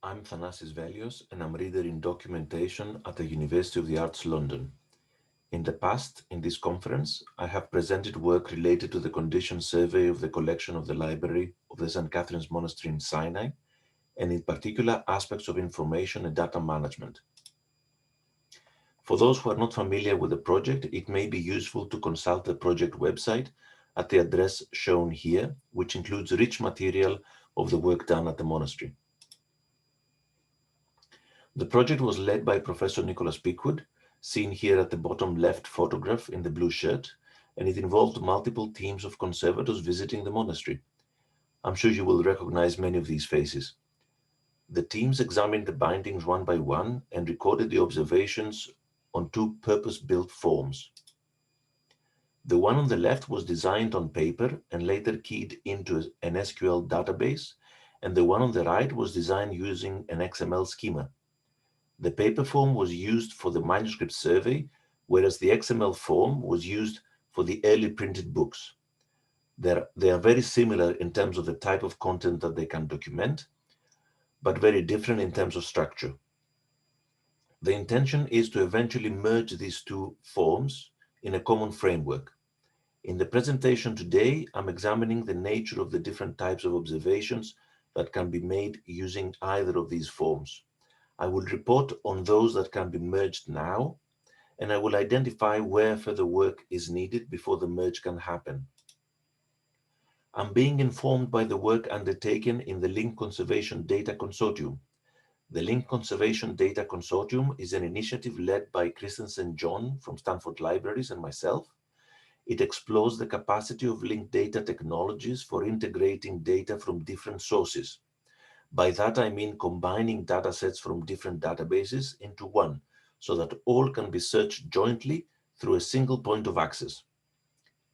I'm Athanasios Velios, and I'm reader in documentation at the University of the Arts London. In the past, in this conference, I have presented work related to the condition survey of the collection of the library of the St. Catherine's Monastery in Sinai, and in particular aspects of information and data management. For those who are not familiar with the project, it may be useful to consult the project website at the address shown here, which includes rich material of the work done at the monastery. The project was led by Professor Nicholas Pickwood, seen here at the bottom left photograph in the blue shirt, and it involved multiple teams of conservators visiting the monastery. I'm sure you will recognize many of these faces. The teams examined the bindings one by one and recorded the observations on two purpose-built forms. The one on the left was designed on paper and later keyed into an SQL database, and the one on the right was designed using an XML schema. The paper form was used for the manuscript survey, whereas the XML form was used for the early printed books. They are very similar in terms of the type of content that they can document, but very different in terms of structure. The intention is to eventually merge these two forms in a common framework. In the presentation today, I'm examining the nature of the different types of observations that can be made using either of these forms. I will report on those that can be merged now, and I will identify where further work is needed before the merge can happen. I'm being informed by the work undertaken in the Link Conservation Data Consortium. The Link Conservation Data Consortium is an initiative led by Kristen St. John from Stanford Libraries and myself. It explores the capacity of linked data technologies for integrating data from different sources. By that, I mean combining datasets from different databases into one, so that all can be searched jointly through a single point of access.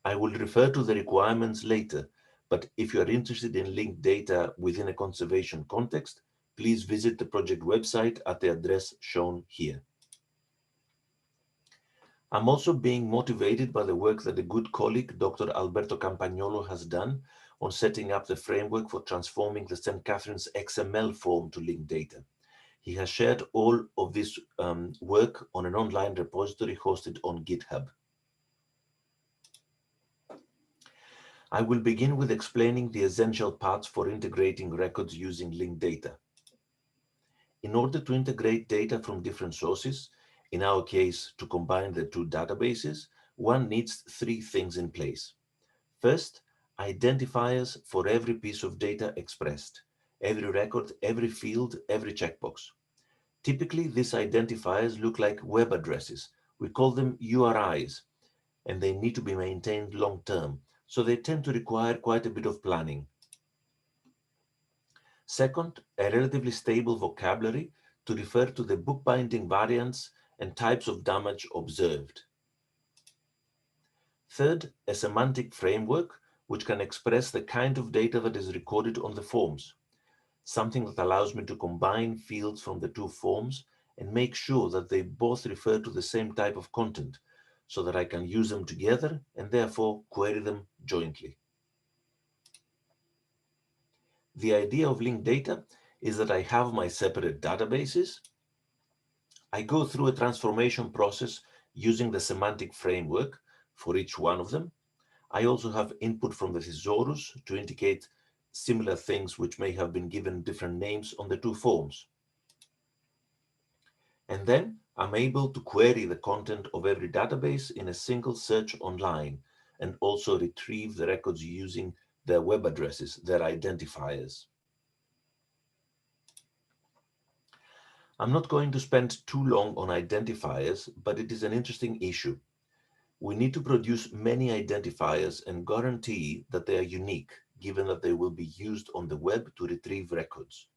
I will refer to the requirements later, but if you are interested in linked data within a conservation context, please visit the project website at the address shown here. I'm also being motivated by the work that a good colleague, Dr. Alberto Campagnolo, has done on setting up the framework for transforming the St. Catherine's XML form to linked data. He has shared all of this work on an online repository hosted on GitHub. I will begin with explaining the essential parts for integrating records using linked data. In order to integrate data from different sources, in our case, to combine the two databases, one needs three things in place. First, identifiers for every piece of data expressed, every record, every field, every checkbox. Typically, these identifiers look like web addresses. We call them URIs, and they need to be maintained long term, so they tend to require quite a bit of planning. Second, a relatively stable vocabulary to refer to the bookbinding variants and types of damage observed. Third, a semantic framework which can express the kind of data that is recorded on the forms, something that allows me to combine fields from the two forms and make sure that they both refer to the same type of content so that I can use them together and therefore query them jointly. The idea of linked data is that I have my separate databases. I go through a transformation process using the semantic framework for each one of them. I also have input from the thesaurus to indicate similar things which may have been given different names on the two forms. And then I'm able to query the content of every database in a single search online and also retrieve the records using their web addresses, their identifiers. I'm not going to spend too long on identifiers, but it is an interesting issue. We need to produce many identifiers and guarantee that they are unique, given that they will be used on the web to retrieve records.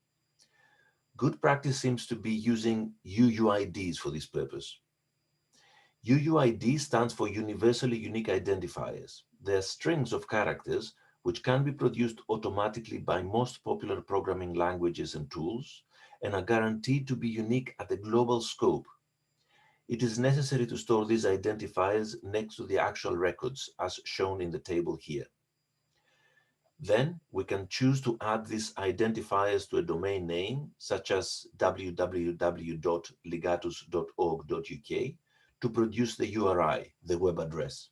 Good practice seems to be using UUIDs for this purpose. UUID stands for Universally Unique Identifiers. They are strings of characters which can be produced automatically by most popular programming languages and tools and are guaranteed to be unique at a global scope. It is necessary to store these identifiers next to the actual records as shown in the table here. Then we can choose to add these identifiers to a domain name, such as www.ligatus.org.uk, to produce the URI, the web address.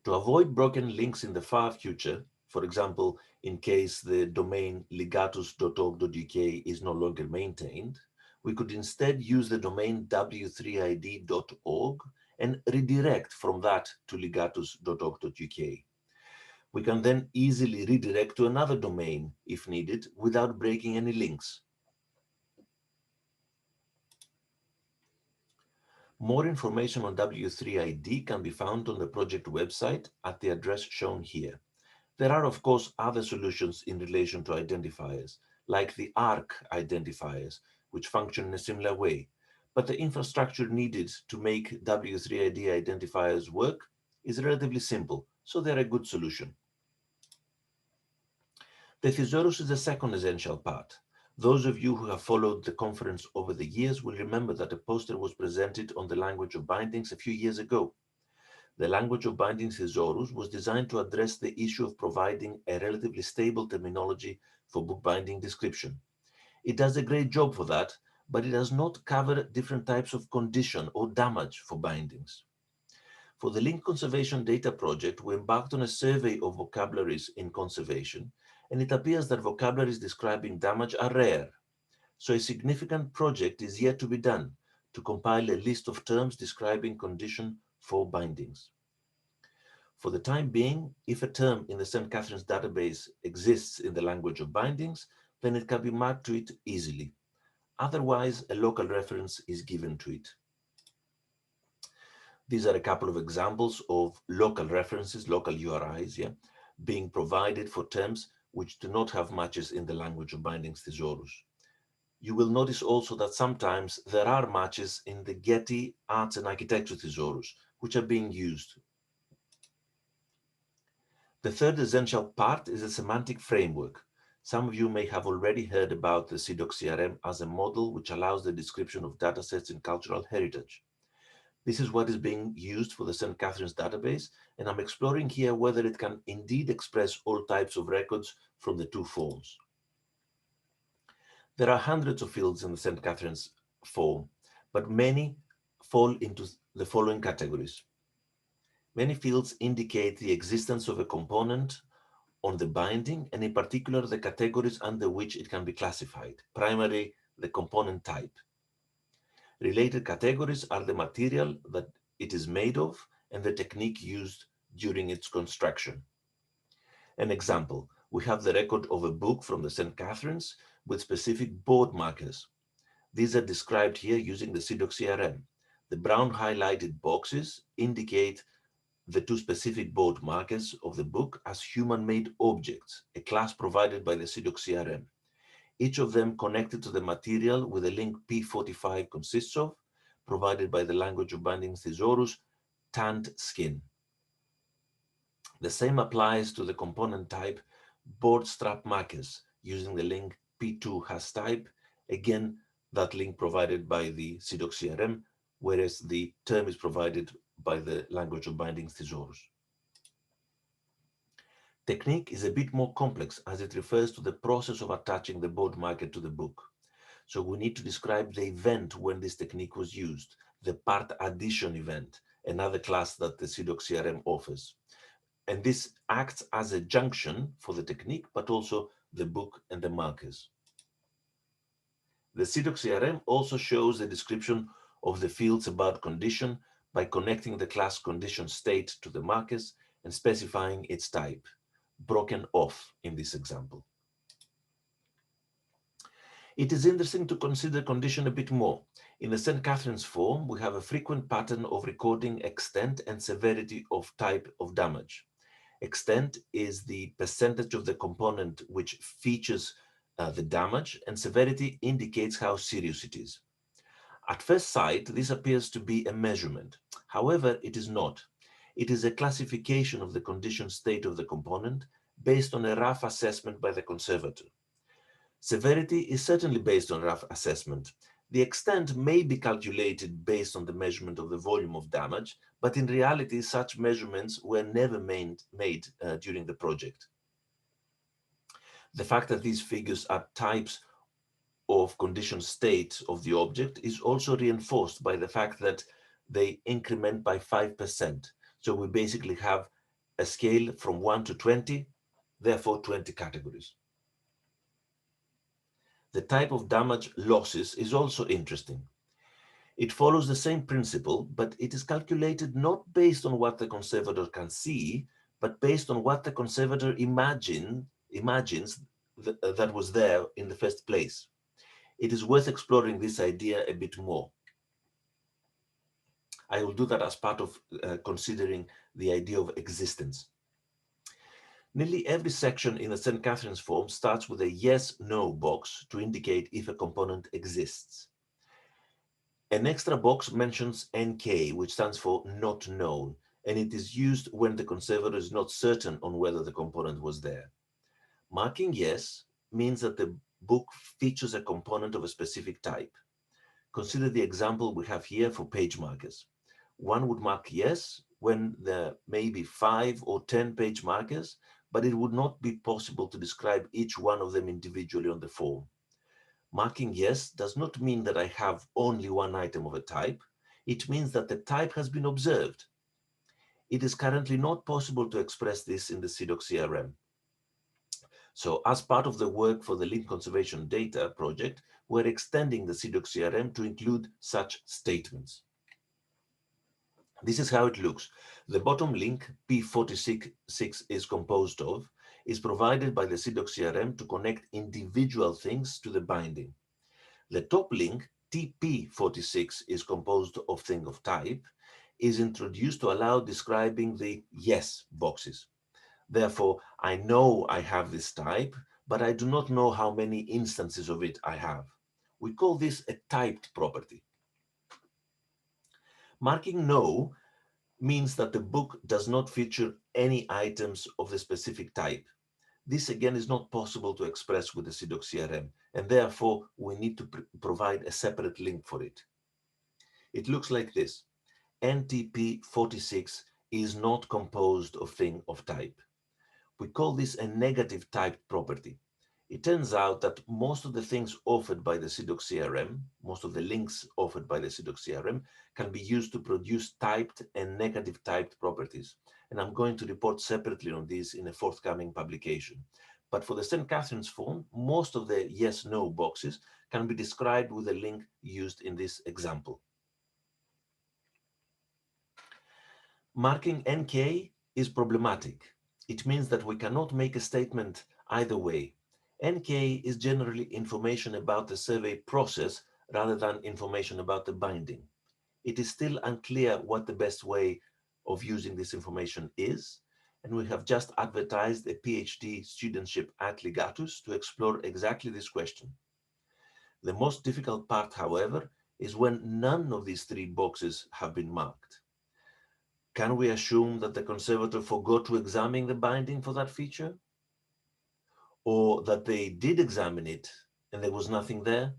To avoid broken links in the far future, for example, in case the domain ligatus.org.uk is no longer maintained, we could instead use the domain w3id.org and redirect from that to ligatus.org.uk. We can then easily redirect to another domain if needed without breaking any links. More information on W3ID can be found on the project website at the address shown here. There are, of course, other solutions in relation to identifiers, like the ARC identifiers, which function in a similar way. But the infrastructure needed to make W3ID identifiers work is relatively simple, so they're a good solution. The thesaurus is the second essential part. Those of you who have followed the conference over the years will remember that a poster was presented on the language of bindings a few years ago. The language of bindings thesaurus was designed to address the issue of providing a relatively stable terminology for bookbinding description. It does a great job for that, but it does not cover different types of condition or damage for bindings. For the Link Conservation Data Project, we embarked on a survey of vocabularies in conservation, and it appears that vocabularies describing damage are rare. So a significant project is yet to be done to compile a list of terms describing condition for bindings. For the time being, if a term in the St. Catherine's database exists in the language of bindings, then it can be mapped to it easily. Otherwise, a local reference is given to it. These are a couple of examples of local references, local URIs, being provided for terms which do not have matches in the language of bindings thesaurus. You will notice also that sometimes there are matches in the Getty Arts and Architecture thesaurus, which are being used. The third essential part is a semantic framework. Some of you may have already heard about the CDOC-CRM as a model which allows the description of datasets in cultural heritage. This is what is being used for the St. Catherine's database, and I'm exploring here whether it can indeed express all types of records from the two forms. There are hundreds of fields in the St. Catherine's form, but many fall into the following categories. Many fields indicate the existence of a component on the binding, and in particular the categories under which it can be classified, primarily the component type. Related categories are the material that it is made of and the technique used during its construction. An example, we have the record of a book from the St. Catherine's with specific board markers. These are described here using the CDOC-CRM. The brown highlighted boxes indicate the two specific board markers of the book as human-made objects, a class provided by the CDOC-CRM. Each of them connected to the material with a link P45 consists of, provided by the language of bindings thesaurus, tanned skin. The same applies to the component type board strap markers using the link P2 has type, again, that link provided by the CDOC-CRM, whereas the term is provided by the language of bindings thesaurus. Technique is a bit more complex as it refers to the process of attaching the board marker to the book. So we need to describe the event when this technique was used, the part addition event, another class that the CDOC-CRM offers. And this acts as a junction for the technique, but also the book and the markers. The CDOC-CRM also shows the description of the fields about condition by connecting the class condition state to the markers and specifying its type, broken off in this example. It is interesting to consider condition a bit more. In the St. Catherine's form, we have a frequent pattern of recording extent and severity of type of damage. Extent is the percentage of the component which features the damage, and severity indicates how serious it is. At first sight, this appears to be a measurement. However, it is not. It is a classification of the condition state of the component based on a rough assessment by the conservator. Severity is certainly based on rough assessment. The extent may be calculated based on the measurement of the volume of damage, but in reality, such measurements were never made during the project. The fact that these figures are types of condition state of the object is also reinforced by the fact that they increment by 5%. So we basically have a scale from 1 to 20, therefore 20 categories. The type of damage losses is also interesting. It follows the same principle, but it is calculated not based on what the conservator can see, but based on what the conservator imagines that was there in the first place. It is worth exploring this idea a bit more. I will do that as part of considering the idea of existence. Nearly every section in the St. Catherine's form starts with a yes-no box to indicate if a component exists. An extra box mentions NK, which stands for not known, and it is used when the conservator is not certain on whether the component was there. Marking yes means that the book features a component of a specific type. Consider the example we have here for page markers. One would mark yes when there may be 5 or 10 page markers, but it would not be possible to describe each one of them individually on the form. Marking yes does not mean that I have only one item of a type. It means that the type has been observed. It is currently not possible to express this in the CDOC CRM. So as part of the work for the link conservation data project, we're extending the CDOC CRM to include such statements. This is how it looks. The bottom link, P46 is composed of, is provided by the CDOC CRM to connect individual things to the binding. The top link, TP46, is composed of thing of type, is introduced to allow describing the yes boxes. Therefore, I know I have this type, but I do not know how many instances of it I have. We call this a typed property. Marking no means that the book does not feature any items of the specific type. This again is not possible to express with the CDOC CRM, and therefore we need to provide a separate link for it. It looks like this. NTP46 is not composed of thing of type. We call this a negative typed property. It turns out that most of the things offered by the CDOC CRM, most of the links offered by the CDOC CRM can be used to produce typed and negative typed properties. And I'm going to report separately on these in a forthcoming publication. But for the St. Catherine's form, most of the yes-no boxes can be described with the link used in this example. Marking NK is problematic. It means that we cannot make a statement either way. NK is generally information about the survey process rather than information about the binding. It is still unclear what the best way of using this information is, and we have just advertised a PhD studentship at Ligatus to explore exactly this question. The most difficult part, however, is when none of these three boxes have been marked. Can we assume that the conservator forgot to examine the binding for that feature? Or that they did examine it and there was nothing there?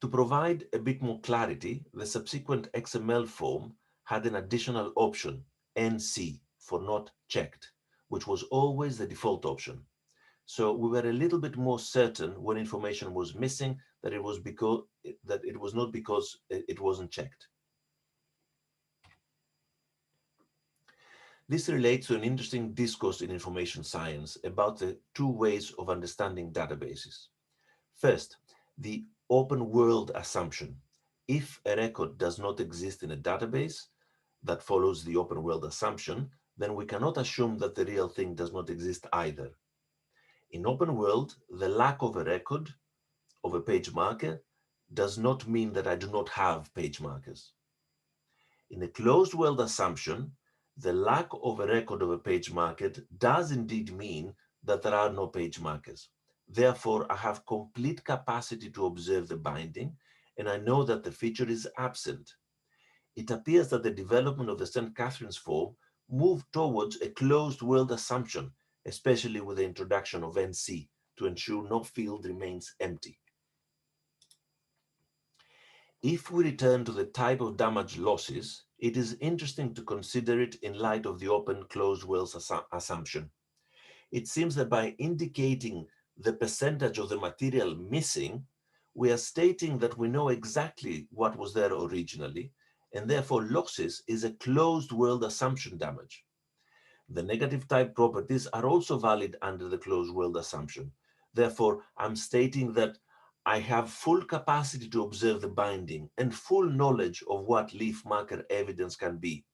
To provide a bit more clarity, the subsequent XML form had an additional option, NC, for not checked, which was always the default option. So we were a little bit more certain when information was missing that it was not because it wasn't checked. This relates to an interesting discourse in information science about the two ways of understanding databases. First, the open world assumption. If a record does not exist in a database that follows the open world assumption, then we cannot assume that the real thing does not exist either. In open world, the lack of a record of a page marker does not mean that I do not have page markers. In a closed world assumption, the lack of a record of a page marker does indeed mean that there are no page markers. Therefore, I have complete capacity to observe the binding, and I know that the feature is absent. It appears that the development of the St. Catherine's form moved towards a closed world assumption, especially with the introduction of NC to ensure no field remains empty. If we return to the type of damage losses, it is interesting to consider it in light of the open-closed worlds assumption. It seems that by indicating the percentage of the material missing, we are stating that we know exactly what was there originally, and therefore losses is a closed world assumption damage. The negative type properties are also valid under the closed world assumption. Therefore, I'm stating that I have full capacity to observe the binding and full knowledge of what leaf marker evidence can be.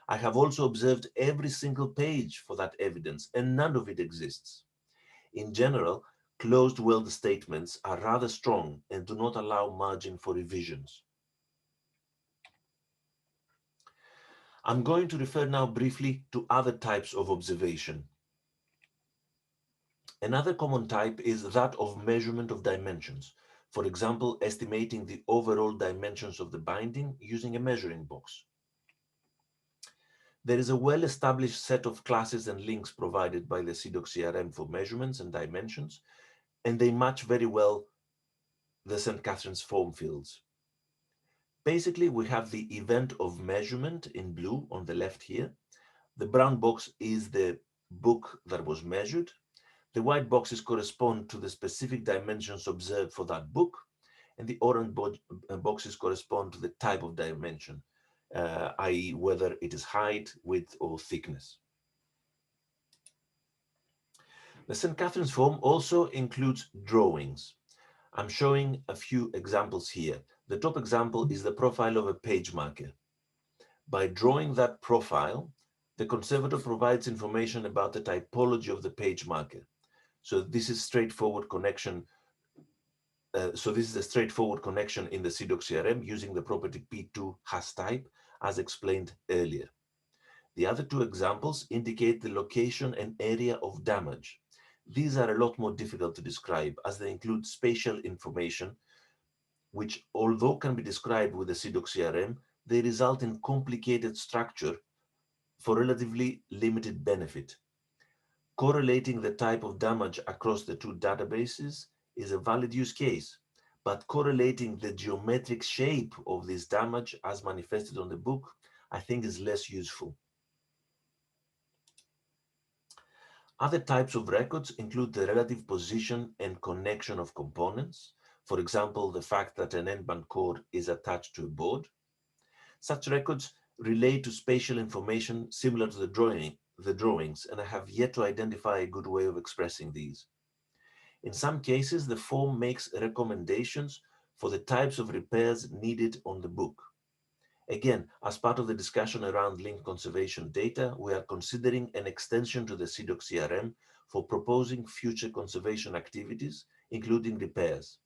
I have also observed every single page for that evidence, and none of it exists. In general, closed world statements are rather strong and do not allow margin for revisions. I'm going to refer now briefly to other types of observation. Another common type is that of measurement of dimensions. For example, estimating the overall dimensions of the binding using a measuring box. There is a well-established set of classes and links provided by the CDOC CRM for measurements and dimensions, and they match very well the St. Catherine's form fields. Basically, we have the event of measurement in blue on the left here. The brown box is the book that was measured. The white boxes correspond to the specific dimensions observed for that book, and the orange boxes correspond to the type of dimension, i.e. whether it is height, width, or thickness. The St. Catherine's form also includes drawings. I'm showing a few examples here. The top example is the profile of a page marker. By drawing that profile, the conservator provides information about the typology of the page marker. So this is straightforward connection. This is a straightforward connection in the CDOC CRM using the property P2 has type, as explained earlier. The other two examples indicate the location and area of damage. These are a lot more difficult to describe as they include spatial information, which, although can be described with the CDOC CRM, they result in complicated structure for relatively limited benefit. Correlating the type of damage across the two databases is a valid use case, but correlating the geometric shape of this damage as manifested on the book, I think is less useful. Other types of records include the relative position and connection of components. For example, the fact that an N-band cord is attached to a board. Such records relate to spatial information similar to the drawings, and I have yet to identify a good way of expressing these. In some cases, the form makes recommendations for the types of repairs needed on the book. Again, as part of the discussion around linked conservation data, we are considering an extension to the CDOC CRM for proposing future conservation activities, including repairs.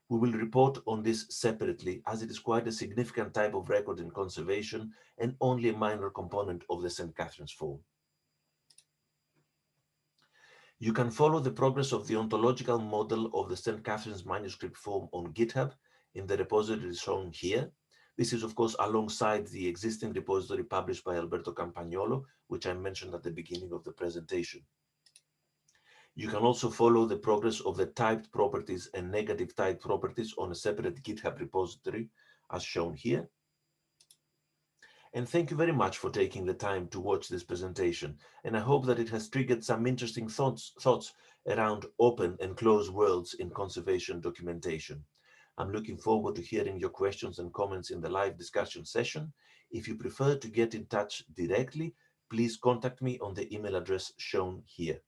We will report on this separately as it is quite a significant type of record in conservation and only a minor component of the St. Catherine's form. You can follow the progress of the ontological model of the St. Catherine's manuscript form on GitHub in the repository shown here. This is, of course, alongside the existing repository published by Alberto Campagnolo, which I mentioned at the beginning of the presentation. You can also follow the progress of the typed properties and negative typed properties on a separate GitHub repository, as shown here. And thank you very much for taking the time to watch this presentation. And I hope that it has triggered some interesting thoughts around open and closed worlds in conservation documentation. I'm looking forward to hearing your questions and comments in the live discussion session. If you prefer to get in touch directly, please contact me on the email address shown here.